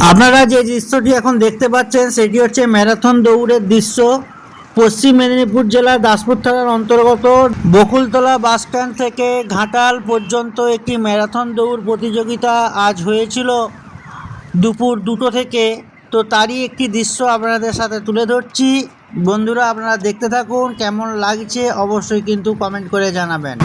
আপনারা যে দৃশ্যটি এখন দেখতে পাচ্ছেন সেটি হচ্ছে ম্যারাথন দৌড়ের দৃশ্য। পশ্চিম মেদিনীপুর জেলার দাসপুর থানার অন্তর্গত বকুলতলা বাসস্ট্যান্ড থেকে ঘাটাল পর্যন্ত একটি ম্যারাথন দৌড় প্রতিযোগিতা আজ হয়েছিল দুপুর 2টো থেকে। তো তারই একটি দৃশ্য আপনাদের সাথে তুলে ধরছি। বন্ধুরা, আপনারা দেখতে থাকুন, কেমন লাগছে অবশ্যই কিন্তু কমেন্ট করে জানাবেন।